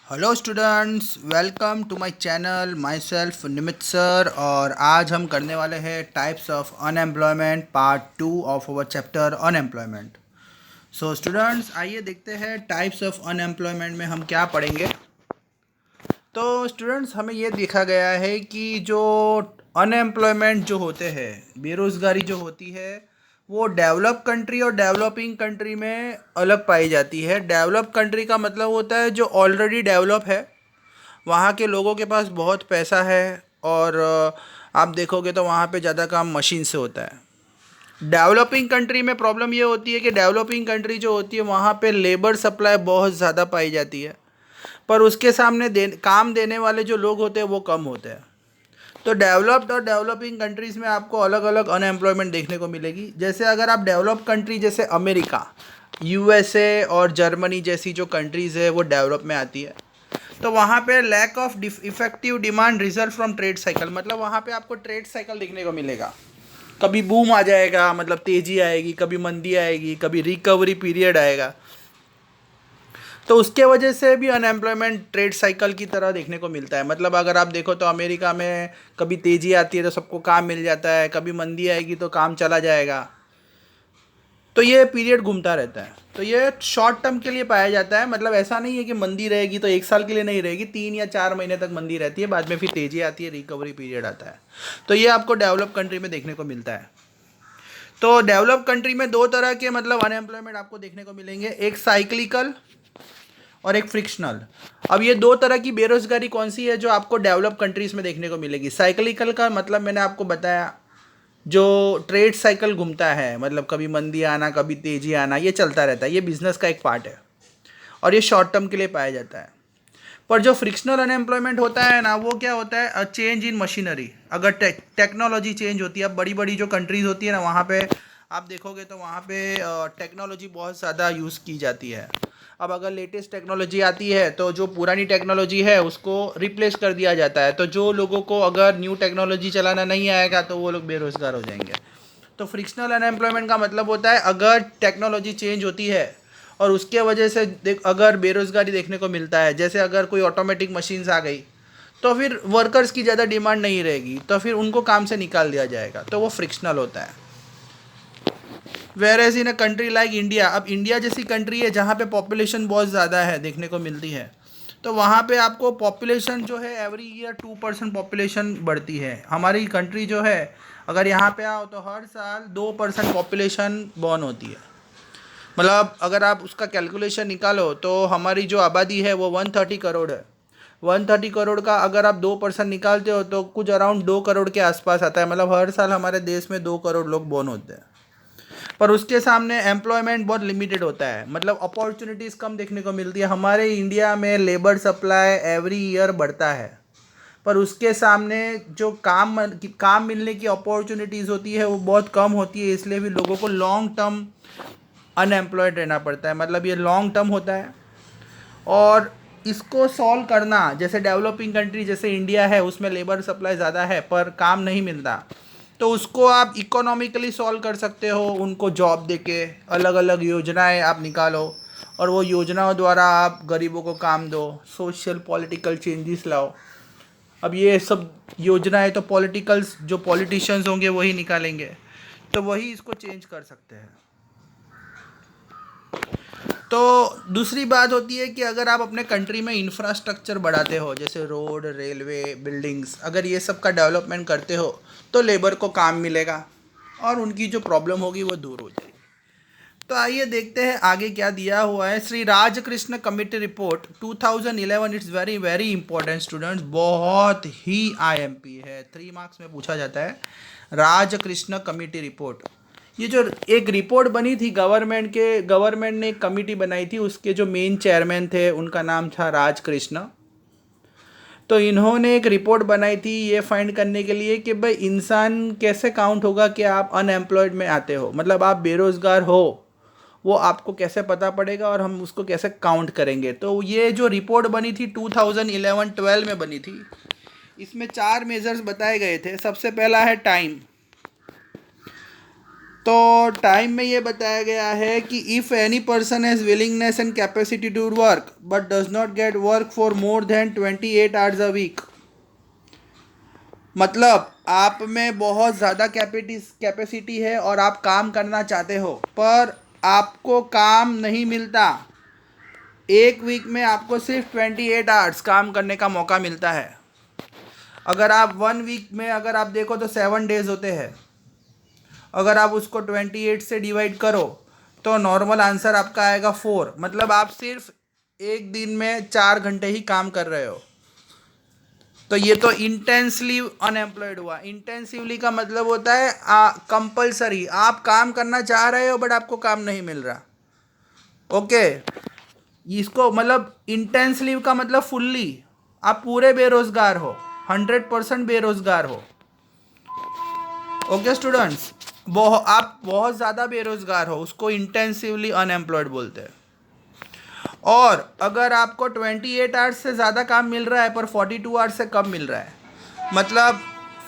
Hello students, welcome to my channel. Myself Nimit sir. और आज हम करने वाले हैं types of unemployment part 2 of our chapter unemployment. So students, आइए देखते हैं टाइप्स ऑफ अनएम्प्लॉयमेंट में हम क्या पढ़ेंगे। तो स्टूडेंट्स, हमें ये देखा गया है कि जो अनएम्प्लॉयमेंट जो होते हैं, बेरोज़गारी जो होती है, वो डेवलप कंट्री और डेवलपिंग कंट्री में अलग पाई जाती है। डेवलप कंट्री का मतलब होता है जो ऑलरेडी डेवलप है, वहाँ के लोगों के पास बहुत पैसा है और आप देखोगे तो वहाँ पे ज़्यादा काम मशीन से होता है। डेवलपिंग कंट्री में प्रॉब्लम ये होती है कि डेवलपिंग कंट्री जो होती है वहाँ पे लेबर सप्लाई बहुत ज़्यादा पाई जाती है, पर उसके सामने काम देने वाले जो लोग होते हैं वो कम होते हैं। तो डेवलप्ड और डेवलपिंग कंट्रीज़ में आपको अलग अलग अनएम्प्लॉयमेंट देखने को मिलेगी। जैसे अगर आप डेवलप कंट्री जैसे अमेरिका, यूएसए और जर्मनी जैसी जो कंट्रीज़ है वो डेवलप में आती है, तो वहाँ पे lack of effective demand result from trade cycle, मतलब वहाँ पे आपको ट्रेड साइकिल देखने को मिलेगा। कभी बूम आ जाएगा, मतलब तेज़ी आएगी, कभी मंदी आएगी, कभी रिकवरी पीरियड आएगा। तो उसके वजह से भी अनएम्प्लॉयमेंट ट्रेड साइकिल की तरह देखने को मिलता है। मतलब अगर आप देखो तो अमेरिका में कभी तेज़ी आती है तो सबको काम मिल जाता है, कभी मंदी आएगी तो काम चला जाएगा। तो ये पीरियड घूमता रहता है। तो ये शॉर्ट टर्म के लिए पाया जाता है। मतलब ऐसा नहीं है कि मंदी रहेगी तो एक साल के लिए नहीं रहेगी, 3 या 4 महीने तक मंदी रहती है, बाद में फिर तेज़ी आती है, रिकवरी पीरियड आता है। तो ये आपको डेवलप कंट्री में देखने को मिलता है। तो डेवलप कंट्री में दो तरह के मतलब अनएम्प्लॉयमेंट आपको देखने को मिलेंगे, एक साइक्लिकल और एक फ्रिक्शनल। अब ये दो तरह की बेरोजगारी कौन सी है जो आपको डेवलप कंट्रीज में देखने को मिलेगी। साइक्लिकल का मतलब मैंने आपको बताया, जो ट्रेड साइकिल घूमता है, मतलब कभी मंदी आना कभी तेजी आना, ये चलता रहता है, ये बिजनेस का एक पार्ट है और ये शॉर्ट टर्म के लिए पाया जाता है। पर जो फ्रिक्शनल अनएम्प्लॉयमेंट होता है ना, वो क्या होता है, चेंज इन मशीनरी। अगर टेक्नोलॉजी चेंज होती है, अब बड़ी बड़ी जो कंट्रीज होती है ना, वहाँ पे आप देखोगे तो वहाँ पे टेक्नोलॉजी बहुत ज़्यादा यूज़ की जाती है। अब अगर लेटेस्ट टेक्नोलॉजी आती है तो जो पुरानी टेक्नोलॉजी है उसको रिप्लेस कर दिया जाता है। तो जो लोगों को अगर न्यू टेक्नोलॉजी चलाना नहीं आएगा तो वो लोग बेरोज़गार हो जाएंगे। तो फ्रिक्शनल अनएम्प्लॉयमेंट का मतलब होता है अगर टेक्नोलॉजी चेंज होती है और उसके वजह से अगर बेरोज़गारी देखने को मिलता है, जैसे अगर कोई ऑटोमेटिक मशीन्स आ गई तो फिर वर्कर्स की ज़्यादा डिमांड नहीं रहेगी, तो फिर उनको काम से निकाल दिया जाएगा, तो वो फ्रिक्शनल होता है। Whereas in a country like India, अब इंडिया जैसी कंट्री है जहाँ पे पॉपुलेशन बहुत ज़्यादा है देखने को मिलती है, तो वहाँ पे आपको पॉपुलेशन जो है एवरी ईयर 2% पॉपुलेशन बढ़ती है। हमारी कंट्री जो है, अगर यहाँ पे आओ तो हर साल 2% पॉपुलेशन बॉर्न होती है। मतलब अगर आप उसका कैलकुलेशन निकालो तो हमारी जो आबादी है वो 130 करोड़ है। 130 करोड़ का अगर आप 2% निकालते हो तो कुछ अराउंड 2 करोड़ के आसपास आता है। मतलब हर साल हमारे देश में 2 करोड़ लोग बॉर्न होते हैं, पर उसके सामने एम्प्लॉयमेंट बहुत लिमिटेड होता है, मतलब अपॉर्चुनिटीज़ कम देखने को मिलती है। हमारे इंडिया में लेबर सप्लाई एवरी ईयर बढ़ता है, पर उसके सामने जो काम मिलने की अपॉर्चुनिटीज़ होती है वो बहुत कम होती है। इसलिए भी लोगों को लॉन्ग टर्म अनएम्प्लॉयड रहना पड़ता है। मतलब ये लॉन्ग टर्म होता है और इसको सॉल्व करना, जैसे डेवलपिंग कंट्री जैसे इंडिया है उसमें लेबर सप्लाई ज़्यादा है पर काम नहीं मिलता, तो उसको आप इकोनॉमिकली सॉल्व कर सकते हो। उनको जॉब देके अलग अलग योजनाएं आप निकालो और वो योजनाओं द्वारा आप गरीबों को काम दो, सोशल पॉलिटिकल चेंजेस लाओ। अब ये सब योजनाएं तो पॉलिटिकल्स जो पॉलिटिशियंस होंगे वही निकालेंगे, तो वही इसको चेंज कर सकते हैं। तो दूसरी बात होती है कि अगर आप अपने कंट्री में इंफ्रास्ट्रक्चर बढ़ाते हो, जैसे रोड, रेलवे, बिल्डिंग्स, अगर ये सब का डेवलपमेंट करते हो तो लेबर को काम मिलेगा और उनकी जो प्रॉब्लम होगी वो दूर हो जाएगी। तो आइए देखते हैं आगे क्या दिया हुआ है। Shri Rajkrishna committee report 2011, it's very very important students, बहुत ही आईएमपी है, 3 मार्क्स में पूछा जाता है। राजकृष्ण कमेटी रिपोर्ट, ये जो एक रिपोर्ट बनी थी गवर्नमेंट ने एक कमेटी बनाई थी, उसके जो मेन चेयरमैन थे उनका नाम था राजकृष्ण। तो इन्होंने एक रिपोर्ट बनाई थी ये फाइंड करने के लिए कि भाई इंसान कैसे काउंट होगा कि आप अनएम्प्लॉयड में आते हो, मतलब आप बेरोज़गार हो, वो आपको कैसे पता पड़ेगा और हम उसको कैसे काउंट करेंगे। तो ये जो रिपोर्ट बनी थी 2011-12 में बनी थी, इसमें 4 मेजर्स बताए गए थे। सबसे पहला है टाइम। तो टाइम में ये बताया गया है कि if any person has willingness and capacity to work but does not get work for more than 28 hours a week, मतलब आप में बहुत ज़्यादा कैपेसिटी है और आप काम करना चाहते हो पर आपको काम नहीं मिलता, एक वीक में आपको सिर्फ 28 आवर्स काम करने का मौका मिलता है। अगर आप 1 वीक में अगर आप देखो तो 7 डेज होते हैं, अगर आप उसको 28 से डिवाइड करो तो नॉर्मल आंसर आपका आएगा 4, मतलब आप सिर्फ एक दिन में 4 घंटे ही काम कर रहे हो। तो ये तो इंटेंसली अनएम्प्लॉयड हुआ। इंटेंसिवली का मतलब होता है कंपल्सरी, आप काम करना चाह रहे हो बट आपको काम नहीं मिल रहा। ओके, इसको मतलब इंटेंस लीव का मतलब फुल्ली आप पूरे बेरोजगार हो, 100% बेरोजगार हो। ओके स्टूडेंट्स, आप बहुत ज़्यादा बेरोजगार हो, उसको इंटेंसिवली अनएम्प्लॉयड बोलते हैं। और अगर आपको 28 आवर्स से ज़्यादा काम मिल रहा है पर 42 आवर्स से कम मिल रहा है, मतलब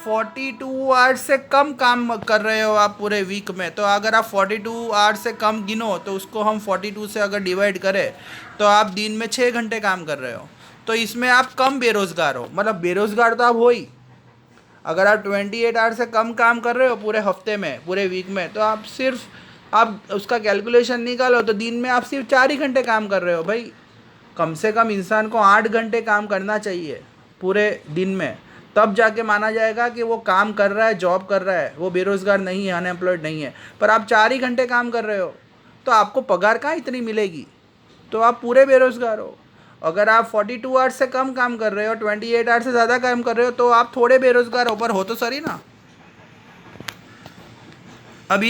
42 आवर्स से कम काम कर रहे हो आप पूरे वीक में, तो अगर आप 42 आवर्स से कम गिनो तो उसको हम 42 से अगर डिवाइड करें तो आप दिन में 6 घंटे काम कर रहे हो, तो इसमें आप कम बेरोज़गार हो। मतलब बेरोज़गार तो आप हो ही, अगर आप 28 आवर्स से कम काम कर रहे हो पूरे हफ्ते में, पूरे वीक में, तो आप सिर्फ आप उसका कैलकुलेशन निकालो तो दिन में आप सिर्फ 4 ही घंटे काम कर रहे हो। भाई कम से कम इंसान को 8 घंटे काम करना चाहिए पूरे दिन में, तब जाके माना जाएगा कि वो काम कर रहा है, जॉब कर रहा है, वो बेरोज़गार नहीं है, अनएम्प्लॉयड नहीं है। पर आप 4 ही घंटे काम कर रहे हो तो आपको पगार कहाँ इतनी मिलेगी, तो आप पूरे बेरोज़गार हो। अगर आप 42 आवर्स से कम काम कर रहे हो, 28 आवर्स से ज़्यादा काम कर रहे हो, तो आप थोड़े बेरोज़गार हो, पर हो तो सही ना। अब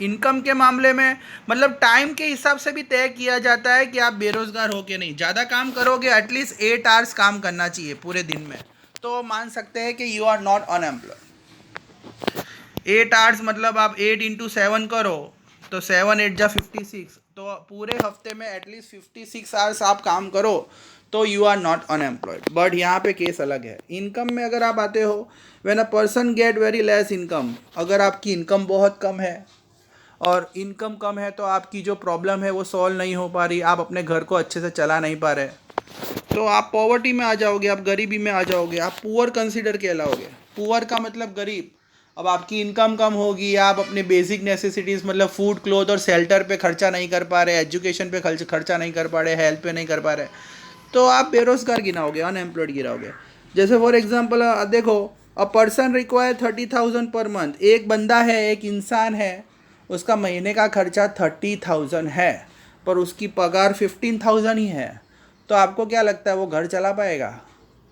इनकम के मामले में मतलब टाइम के हिसाब से भी तय किया जाता है कि आप बेरोज़गार हो कि नहीं। ज़्यादा काम करोगे, एटलीस्ट 8 आवर्स काम करना चाहिए पूरे दिन में, तो मान सकते हैं कि you are not unemployed. 8 hours मतलब आप 8 इंटू 7 करो तो 7 8 जा 56, तो पूरे हफ्ते में एटलीस्ट 56 आवर्स आप काम करो तो you are not unemployed. But यहाँ पे केस अलग है। इनकम में अगर आप आते हो, when a person get very less income, अगर आपकी इनकम बहुत कम है और इनकम कम है तो आपकी जो प्रॉब्लम है वो सॉल्व नहीं हो पा रही, आप अपने घर को अच्छे से चला नहीं पा रहे, तो आप पॉवर्टी में आ जाओगे, आप गरीबी में आ जाओगे, आप पुअर कंसिडर कहलाओगे। पुअर का मतलब गरीब। अब आपकी इनकम कम होगी, आप अपने बेसिक नेसेसिटीज़ मतलब फूड, क्लोथ और शेल्टर पे खर्चा नहीं कर पा रहे, एजुकेशन पे खर्चा नहीं कर पा रहे, हेल्थ पे नहीं कर पा रहे, तो आप बेरोज़गार गिनाओगे, अनएम्प्लॉयड गिनाओगे। जैसे फॉर एग्जांपल देखो, a person require 30,000 per month, एक बंदा है, एक इंसान है, उसका महीने का खर्चा 30,000 है पर उसकी पगार 15,000 ही है, तो आपको क्या लगता है वो घर चला पाएगा?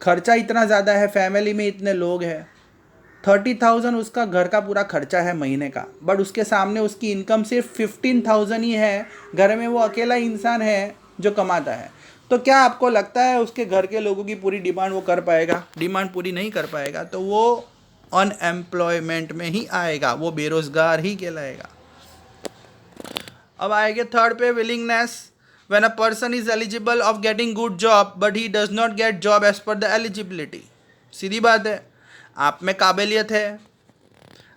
खर्चा इतना ज़्यादा है, फैमिली में इतने लोग हैं, 30,000 उसका घर का पूरा खर्चा है महीने का, बट उसके सामने उसकी इनकम सिर्फ 15,000 ही है, घर में वो अकेला इंसान है जो कमाता है, तो क्या आपको लगता है उसके घर के लोगों की पूरी डिमांड वो कर पाएगा? डिमांड पूरी नहीं कर पाएगा, तो वो अनएम्प्लॉयमेंट में ही आएगा, वो बेरोज़गार ही कहलाएगा। अब आएंगे थर्ड पे, willingness. When a person is eligible of getting good job but he does not get job as per the eligibility. सीधी बात है, आप में काबिलियत है,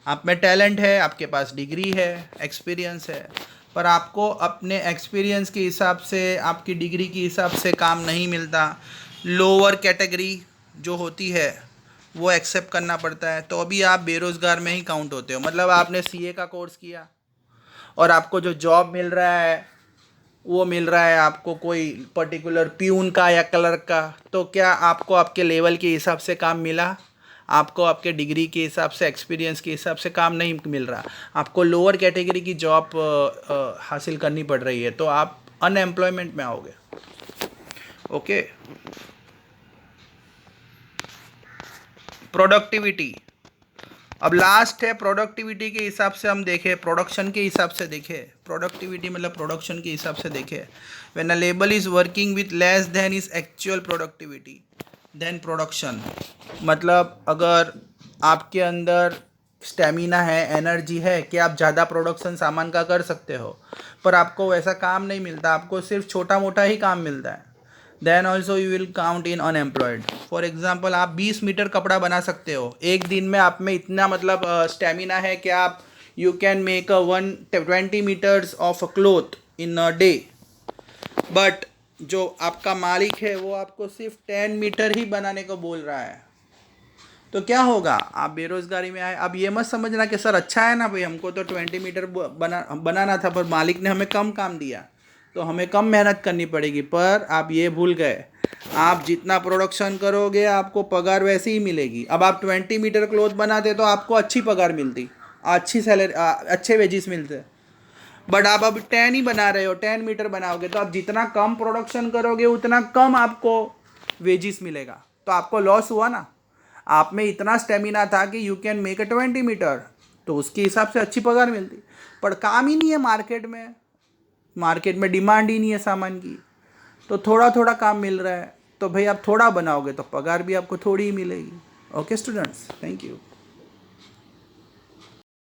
आप में टैलेंट है, आपके पास डिग्री है, एक्सपीरियंस है, पर आपको अपने एक्सपीरियंस के हिसाब से, आपकी डिग्री के हिसाब से काम नहीं मिलता, लोअर कैटेगरी जो होती है वो एक्सेप्ट करना पड़ता है, तो अभी आप बेरोज़गार में ही काउंट होते हो। मतलब आपने सीए का कोर्स किया और आपको जो जॉब मिल रहा है वो मिल रहा है आपको कोई पर्टिकुलर प्यून का या क्लर्क का, तो क्या आपको आपके लेवल के हिसाब से काम मिला? आपको आपके डिग्री के हिसाब से, एक्सपीरियंस के हिसाब से काम नहीं मिल रहा, आपको लोअर कैटेगरी की जॉब हासिल करनी पड़ रही है, तो आप अनएम्प्लॉयमेंट में आओगे। Okay, productivity. अब लास्ट है प्रोडक्टिविटी के हिसाब से हम देखें, प्रोडक्शन के हिसाब से देखें। प्रोडक्टिविटी मतलब प्रोडक्शन के हिसाब से देखें, when a labour is working with less than is actual productivity then production. मतलब अगर आपके अंदर स्टेमिना है, एनर्जी है कि आप ज़्यादा प्रोडक्शन सामान का कर सकते हो, पर आपको वैसा काम नहीं मिलता, आपको सिर्फ छोटा मोटा ही काम मिलता है, then also you will count in unemployed. For example, आप 20 मीटर कपड़ा बना सकते हो एक दिन में, आप में इतना मतलब स्टेमिना है कि आप you can make a 120 meters of a cloth in a day, but जो आपका मालिक है वो आपको सिर्फ 10 मीटर ही बनाने को बोल रहा है, तो क्या होगा? आप बेरोजगारी में आए। अब ये मत समझना कि सर अच्छा है ना भाई, हमको तो 20 मीटर बनाना था पर मालिक ने हमें कम काम दिया तो हमें कम मेहनत करनी पड़ेगी। पर आप ये भूल गए, आप जितना प्रोडक्शन करोगे आपको पगार वैसे ही मिलेगी। अब आप 20 मीटर क्लोथ बनाते तो आपको अच्छी पगार मिलती, अच्छी सैलरी, अच्छे वेजिस मिलते। बट आप अब 10 ही बना रहे हो, 10 मीटर बनाओगे तो आप जितना कम प्रोडक्शन करोगे उतना कम आपको वेजिस मिलेगा, तो आपको लॉस हुआ ना। आप में इतना स्टेमिना था कि you can make a 20 metre, तो उसके हिसाब से अच्छी पगार मिलती, पर काम ही नहीं है मार्केट में डिमांड ही नहीं है सामान की, तो थोड़ा थोड़ा काम मिल रहा है, तो भाई आप थोड़ा बनाओगे तो पगार भी आपको थोड़ी ही मिलेगी। Okay students, thank you.